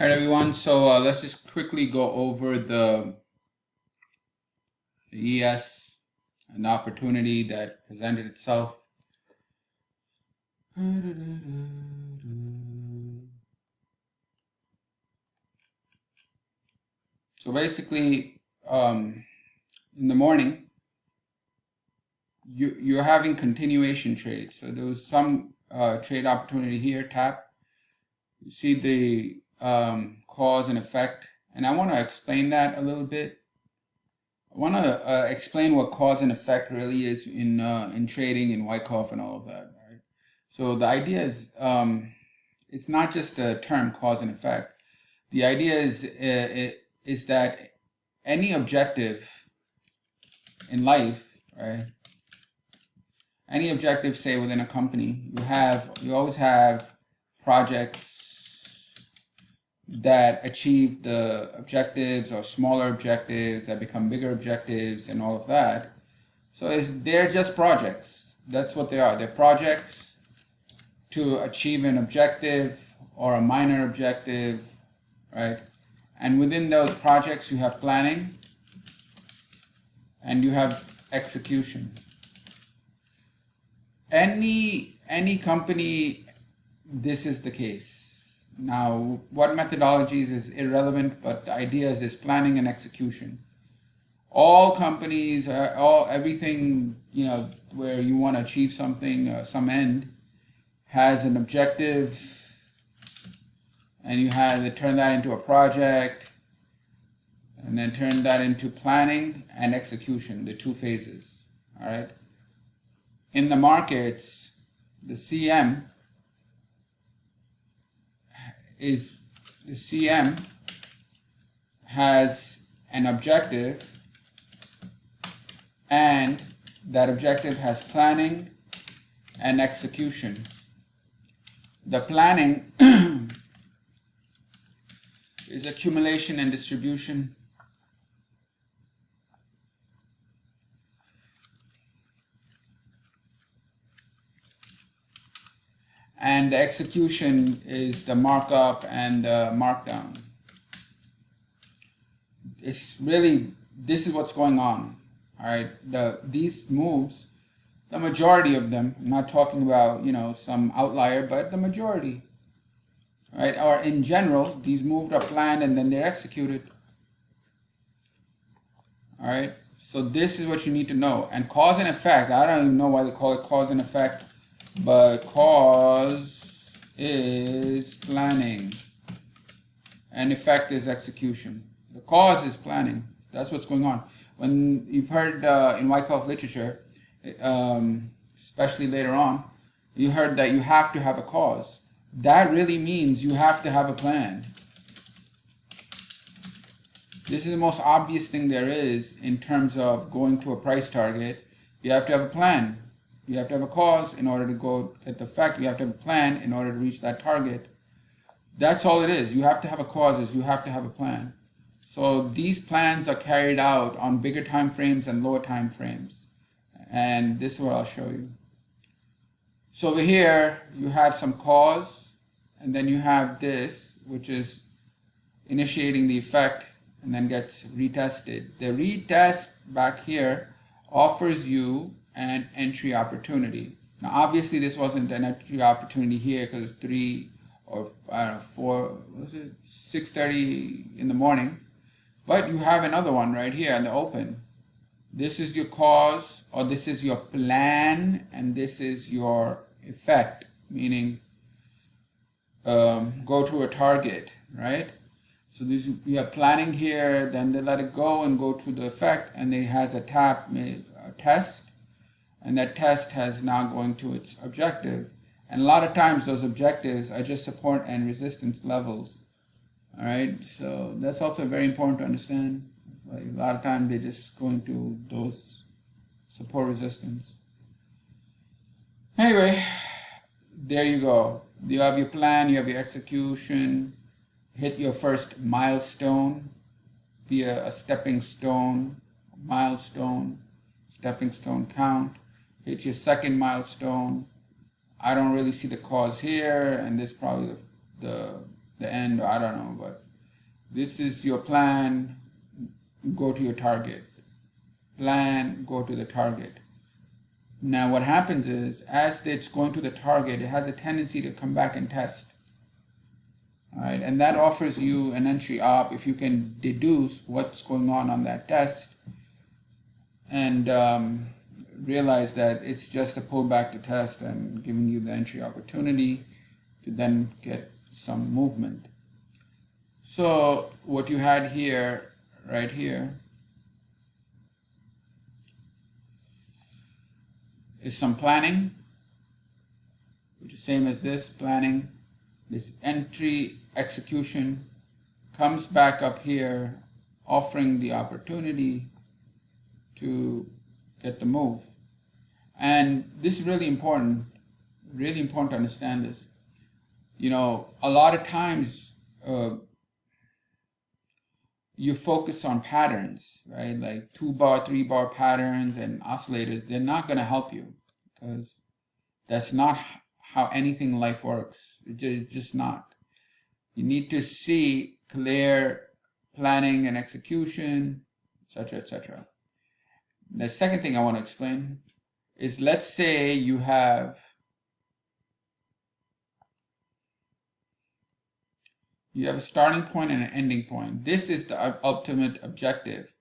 All right, everyone. So let's just quickly go over the ES, an opportunity that presented itself. So basically, in the morning, you're having continuation trades. So there was some trade opportunity here, tap. You see the cause and effect, and I want to explain that a little bit. I want to explain what cause and effect really is in trading, in Wyckoff, and all of that. Right? So the idea is it's not just a term, cause and effect. The idea is that any objective in life, right? Any objective, say within a company, you always have projects that achieve the objectives or smaller objectives that become bigger objectives and all of that. So they're just projects. That's what they are. They're projects to achieve an objective or a minor objective, right? And within those projects, you have planning and you have execution. Any company, this is the case. Now, what methodologies is irrelevant, but the idea is this: planning and execution. All companies, everything, where you want to achieve something, some end, has an objective, and you have to turn that into a project, and then turn that into planning and execution, the two phases. All right. In the markets, the CM has an objective, and that objective has planning and execution. The planning is accumulation and distribution. And the execution is the markup and the markdown. It's really, this is what's going on. All right, these moves, the majority of them, I'm not talking about some outlier, but the majority, right? Or in general, these moves are planned and then they're executed. All right, so this is what you need to know. And cause and effect, I don't even know why they call it cause and effect, but cause is planning and effect is execution. The cause is planning. That's what's going on. When you've heard in Wyckoff literature, especially later on, you heard that you have to have a cause. That really means you have to have a plan. This is the most obvious thing there is in terms of going to a price target. You have to have a plan. You have to have a cause in order to go get the effect. You have to have a plan in order to reach that target. That's all it is. You have to have a cause. You have to have a plan. So these plans are carried out on bigger time frames and lower time frames. And this is what I'll show you. So over here, you have some cause, and then you have this, which is initiating the effect, and then gets retested. The retest back here offers you an entry opportunity. Now, obviously, this wasn't an entry opportunity here because it's 3 or 4, 6:30 in the morning. But you have another one right here in the open. This is your cause, or this is your plan, and this is your effect, meaning go to a target, right? So you have planning here, then they let it go and go to the effect, and it has a test, and that test has now going to its objective. And a lot of times those objectives are just support and resistance levels. All right, so that's also very important to understand. Like a lot of times they just go into those support resistance. Anyway, there you go. You have your plan, you have your execution, hit your first milestone via a stepping stone, milestone, stepping stone count, hit your second milestone. I don't really see the cause here, and this is probably the the end, I don't know, but this is your plan, go to your target. Plan, go to the target. Now what happens is, as it's going to the target, it has a tendency to come back and test. All right, and that offers you an entry op if you can deduce what's going on that test, and realize that it's just a pullback to test and giving you the entry opportunity to then get some movement. So what you had here, right here, is some planning, which is same as this planning. This entry execution comes back up here, offering the opportunity to get the move. And this is really important to understand this. You know, a lot of times you focus on patterns, right? Like 2-bar, 3-bar patterns and oscillators. They're not going to help you, because that's not how anything in life works. It's just not. You need to see clear planning and execution, etc., etc. The second thing I want to explain is, let's say you have a starting point and an ending point. This is the ultimate objective.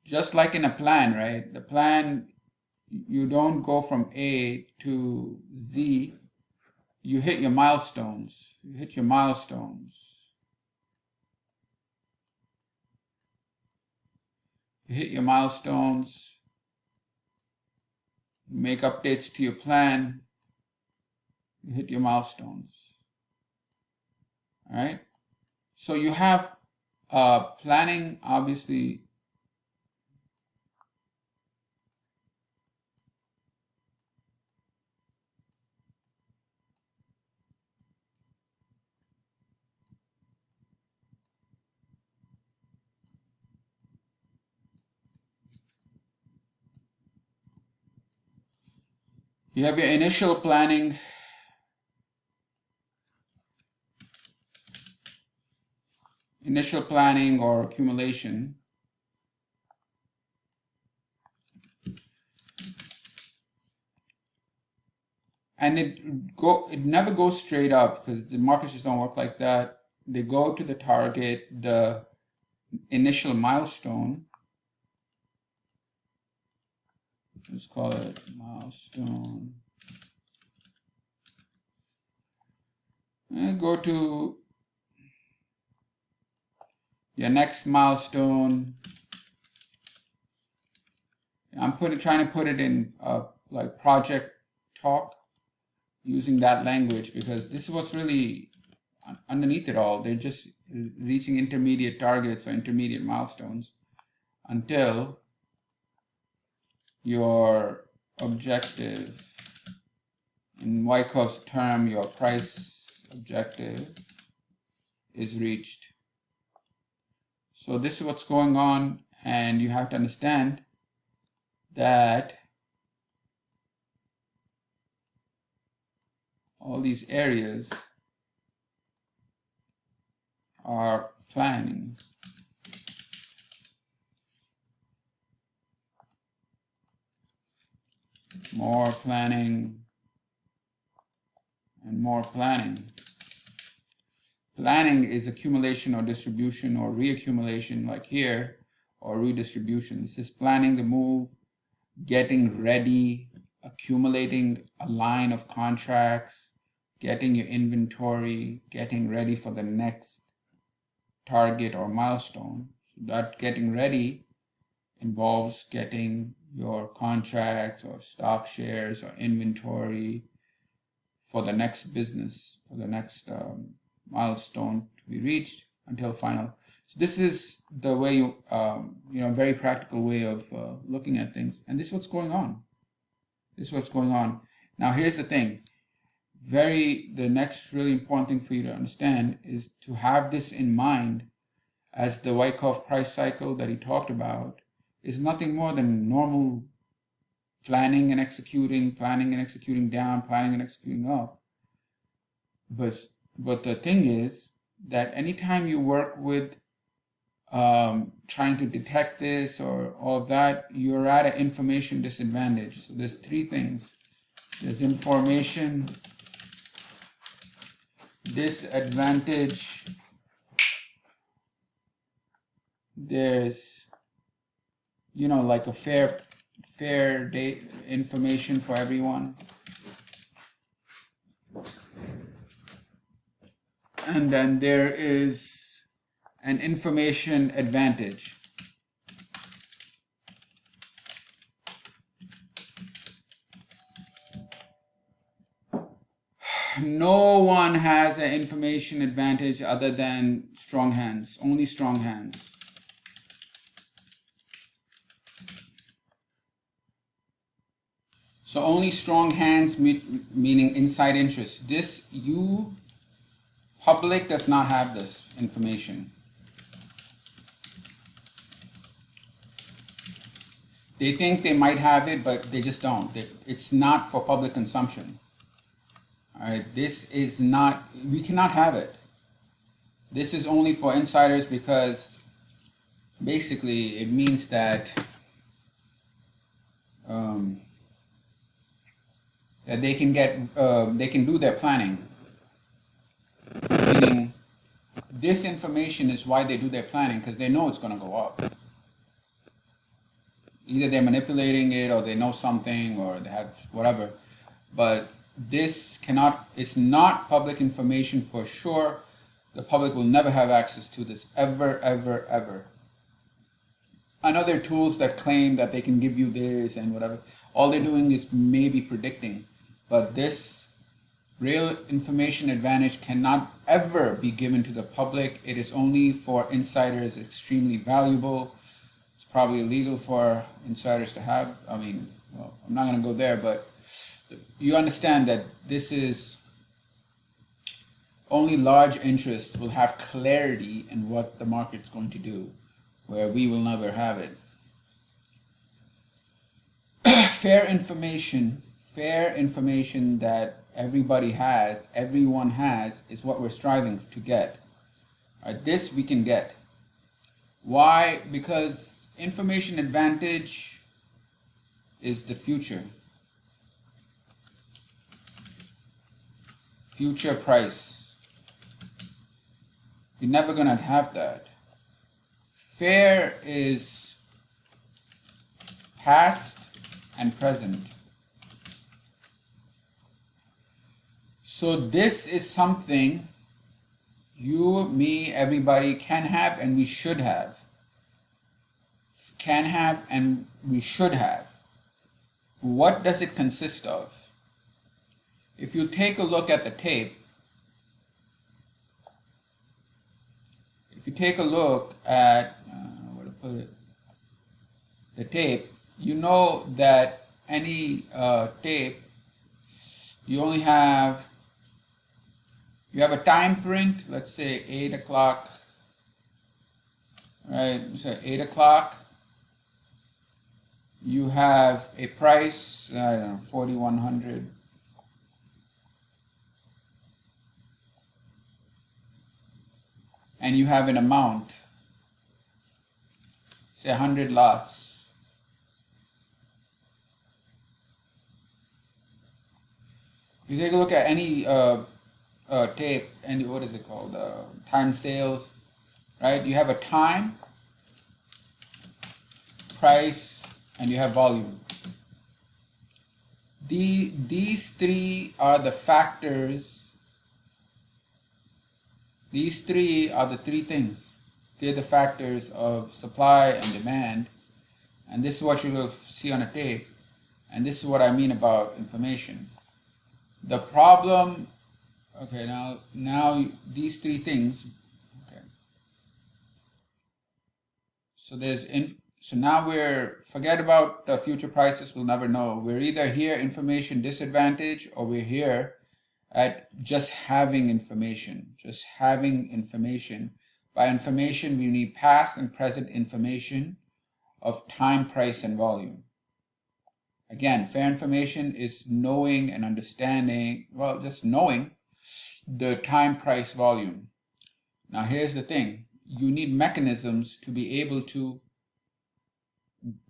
Just like in a plan, right? The plan, you don't go from A to Z. You hit your milestones. You hit your milestones. You hit your milestones. You make updates to your plan. You hit your milestones. All right? So you have planning, obviously. You have your initial planning. Initial planning or accumulation. And it never goes straight up, because the markets just don't work like that. They go to the target, the initial milestone. Let's call it milestone. And go to your next milestone. I'm trying to put it in like project talk, using that language, because this is what's really underneath it all. They're just reaching intermediate targets or intermediate milestones until your objective, in Wyckoff's term, your price objective, is reached. So this is what's going on, and you have to understand that all these areas are planning. More planning and more planning. Planning is accumulation or distribution or reaccumulation, like here, or redistribution. This is planning the move, getting ready, accumulating a line of contracts, getting your inventory, getting ready for the next target or milestone. So that getting ready involves getting your contracts or stock shares or inventory for the next business, for the next milestone to be reached until final. So this is the way, very practical way of looking at things. And this is what's going on. This is what's going on. Now here's the thing. The next really important thing for you to understand is to have this in mind, as the Wyckoff price cycle that he talked about is nothing more than normal planning and executing down, planning and executing up. But the thing is that anytime you work with trying to detect this or all of that, you're at an information disadvantage. So there's three things. There's information disadvantage. There's, like a fair information for everyone. And then there is an information advantage. No one has an information advantage other than strong hands, only strong hands. So only strong hands, meaning inside interest. Public does not have this information. They think they might have it, but they just don't. It's not for public consumption. All right, we cannot have it. This is only for insiders because basically it means that that they can do their planning. Meaning, this information is why they do their planning, because they know it's going to go up. Either they're manipulating it, or they know something, or they have whatever. But it's not public information for sure. The public will never have access to this, ever, ever, ever. I know there are tools that claim that they can give you this and whatever. All they're doing is maybe predicting. But this real information advantage cannot ever be given to the public. It is only for insiders. Extremely valuable. It's probably illegal for insiders to have. I'm not going to go there, but you understand that this is only large interests will have clarity in what the market's going to do, where we will never have it. Fair information that everyone has, is what we're striving to get. This we can get. Why? Because information advantage is the future. Future price. You're never going to have that. Fair is past and present. So this is something you, me, everybody can have and we should have. Can have and we should have. What does it consist of? If you take a look at the tape, the tape, you know that any tape, you have a time print, let's say 8 o'clock, right? So 8 o'clock, you have a price, I don't know, 4,100. And you have an amount, say 100 lots. You take a look at any tape, and what is it called? Time sales, right? You have a time, price, and you have volume. These three are the factors. These three are the three things. They're the factors of supply and demand. And this is what you will see on a tape. And this is what I mean about information. The problem, okay, now these three things, okay. So now forget about the future prices, we'll never know. We're either here information disadvantage, or we're here at just having information. By information, we need past and present information of time, price, and volume. Again, fair information is knowing and understanding, just knowing the time, price, volume. Now here's the thing. You need mechanisms to be able to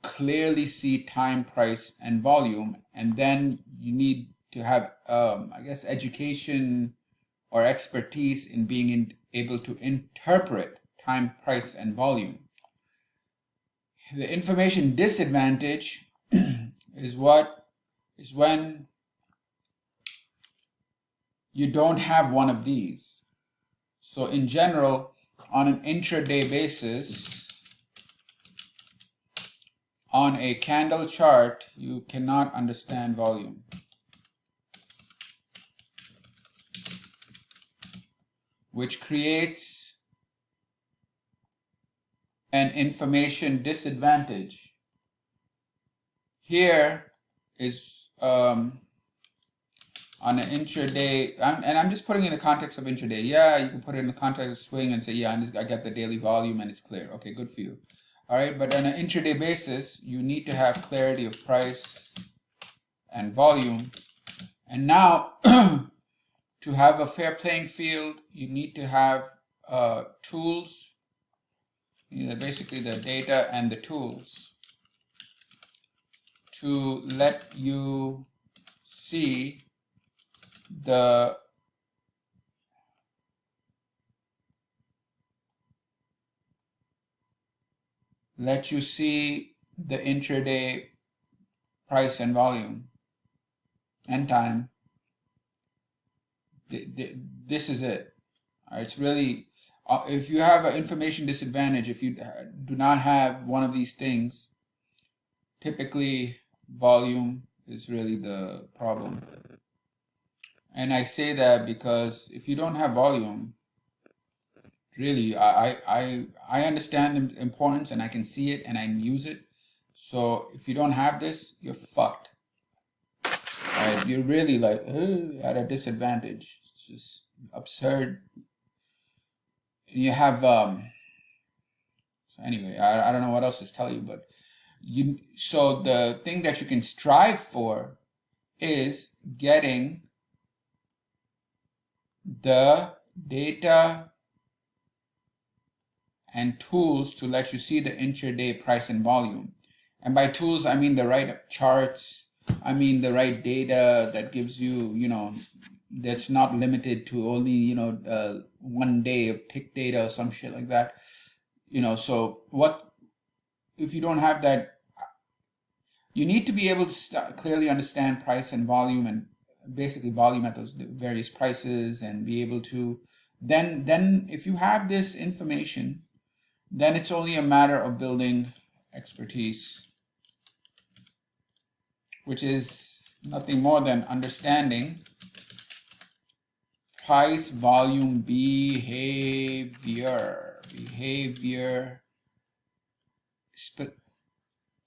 clearly see time, price, and volume, and then you need to have, I guess, education or expertise in being able to interpret time, price, and volume. The information disadvantage is when you don't have one of these. So in general, on an intraday basis, on a candle chart, you cannot understand volume. Which creates an information disadvantage. Here is on an intraday, and I'm just putting in the context of intraday. Yeah, you can put it in the context of swing and say, yeah, I get the daily volume and it's clear. Okay, good for you. All right, but on an intraday basis, you need to have clarity of price and volume. And now, to have a fair playing field, you need to have tools, basically the data and the tools to let you see the intraday price and volume and time. This is it. It's really, if you have an information disadvantage, if you do not have one of these things, typically volume is really the problem. And I say that because if you don't have volume, really, I understand the importance and I can see it and I use it. So if you don't have this, you're fucked. Right? You're really like at a disadvantage. It's just absurd. And you have so anyway, I don't know what else to tell you, but so the thing that you can strive for is getting the data and tools to let you see the intraday price and volume. And by tools, I mean the right charts, I mean the right data that gives you, that's not limited to only, 1 day of tick data or some shit like that. So if you don't have that, you need to be able to clearly understand price and volume, and basically volume at those various prices, and be able to, then if you have this information, then it's only a matter of building expertise, which is nothing more than understanding price, volume, behavior,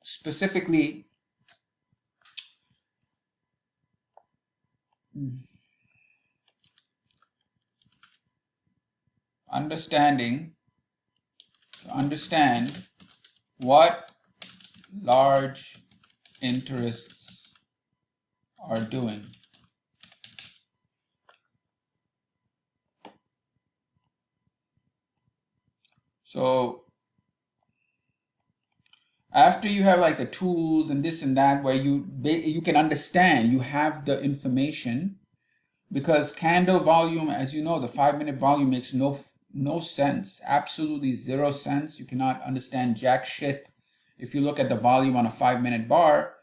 specifically understand what large interests are doing. So after you have like the tools and this and that, where you can understand, you have the information, because candle volume, as you know, the 5-minute volume makes no sense, absolutely 0 sense. You cannot understand jack shit if you look at the volume on a 5-minute bar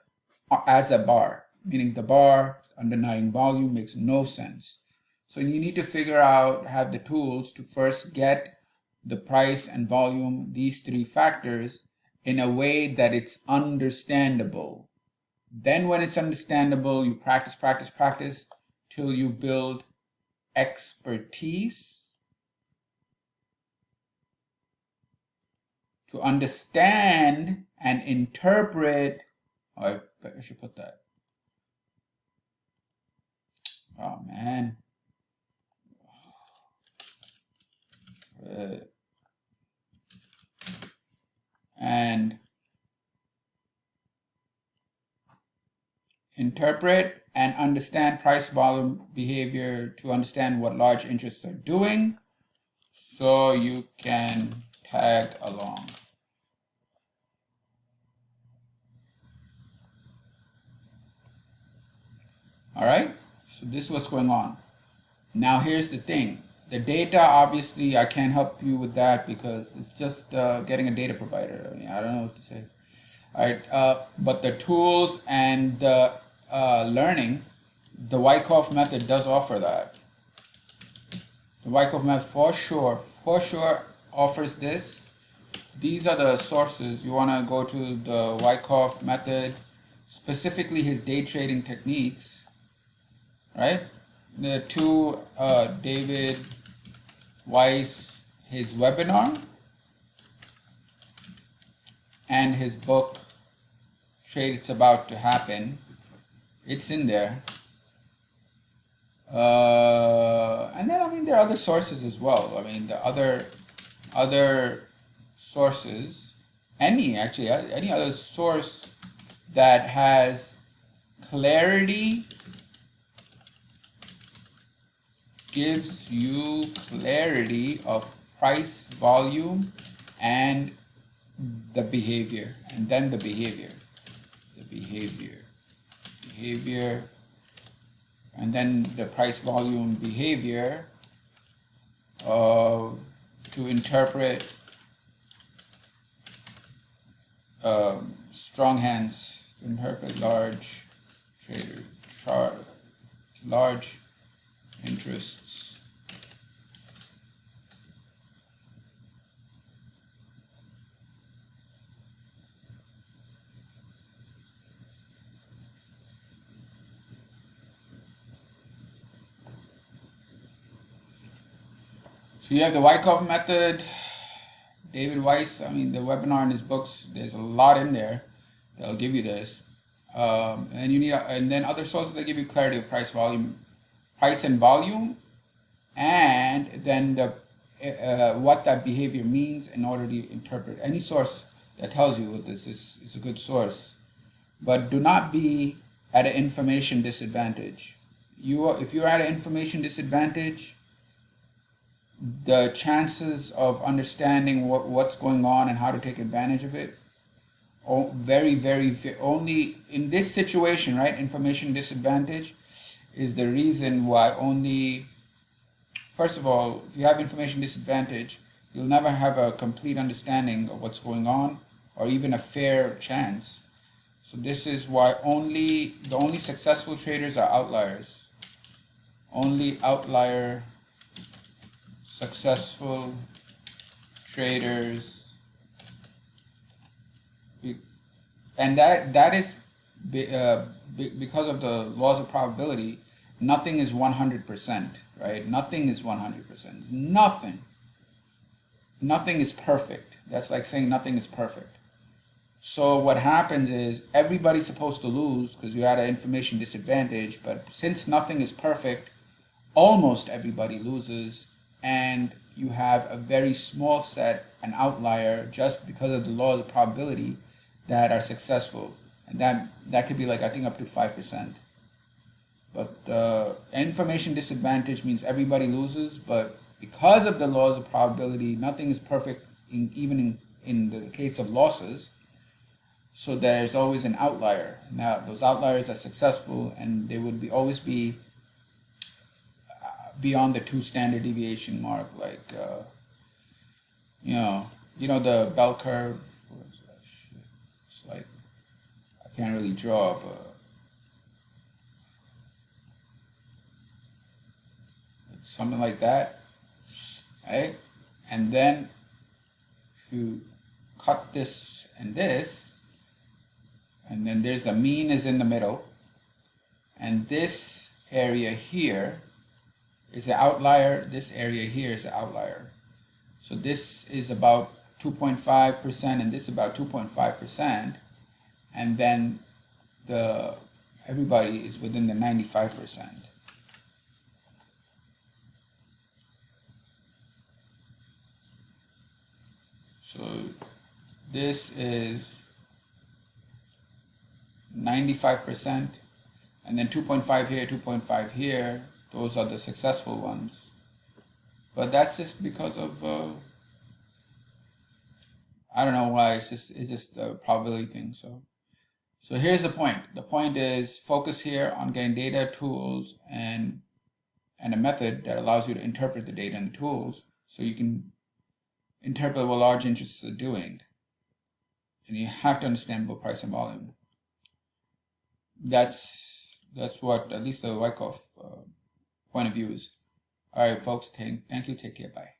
as a bar, meaning the bar underlying volume makes no sense. So you need to figure out, have the tools to first get the price and volume, these 3 factors, in a way that it's understandable. Then when it's understandable, you practice till you build expertise to understand and interpret. Oh, I should put that. Oh man. And interpret and understand price, volume, behavior to understand what large interests are doing. so you can tag along. All right, so this is what's going on. Now here's the thing. The data, obviously, I can't help you with that because it's just getting a data provider. I mean, I don't know what to say. All right, but the tools and the learning, the Wyckoff method does offer that. The Wyckoff method for sure offers this. These are the sources. You want to go to the Wyckoff method, specifically his day trading techniques, right? The two, David Weiss, his webinar, and his book, Trade It's About to Happen. It's in there. And then, I mean, there are other sources as well. I mean, the other sources, any other source that has clarity, gives you clarity of price, volume, and the behavior, and then the behavior, and then the price, volume, behavior to interpret strong hands, to interpret large trader, large interests. So you have the Wyckoff method, David Weiss. I mean, the webinar and his books, there's a lot in there that'll give you this. And you need, and then other sources that give you clarity of price, volume, price and volume, and then the what that behavior means in order to interpret. Any source that tells you what this is a good source, but do not be at an information disadvantage. If you're at an information disadvantage, the chances of understanding what's going on and how to take advantage of it, only in this situation, right? Information disadvantage is the reason why only, first of all, if you have information disadvantage, you'll never have a complete understanding of what's going on or even a fair chance. So this is why the only successful traders are outliers. Only outlier successful traders, and that is because of the laws of probability. Nothing is 100%, right? Nothing is 100%. Nothing is perfect. That's like saying nothing is perfect. So what happens is everybody's supposed to lose because you had an information disadvantage, but since nothing is perfect, almost everybody loses, and you have a very small set, an outlier, just because of the laws of probability, that are successful. And that could be like, I think, up to 5%. But information disadvantage means everybody loses, but because of the laws of probability, nothing is perfect, even in the case of losses. So there's always an outlier. Now, those outliers are successful, and they would always be beyond the 2 standard deviation mark, like you know the bell curve. It's like, I can't really draw, but something like that, right? And then if you cut this and this, and then there's the mean is in the middle, and this area here is an outlier, this area here is an outlier. So this is about 2.5% and this is about 2.5%, and then everybody is within the 95%. So this is 95%, and then 2.5 here, 2.5 here. Those are the successful ones. but that's just because of I don't know why. It's just a probability thing. So here's the point. The point is focus here on getting data, tools, and a method that allows you to interpret the data and the tools, so you can interpret what large interests are doing. And you have to understand both price and volume. That's what at least the Wyckoff point of view is. All right, folks. Thank you. Take care. Bye.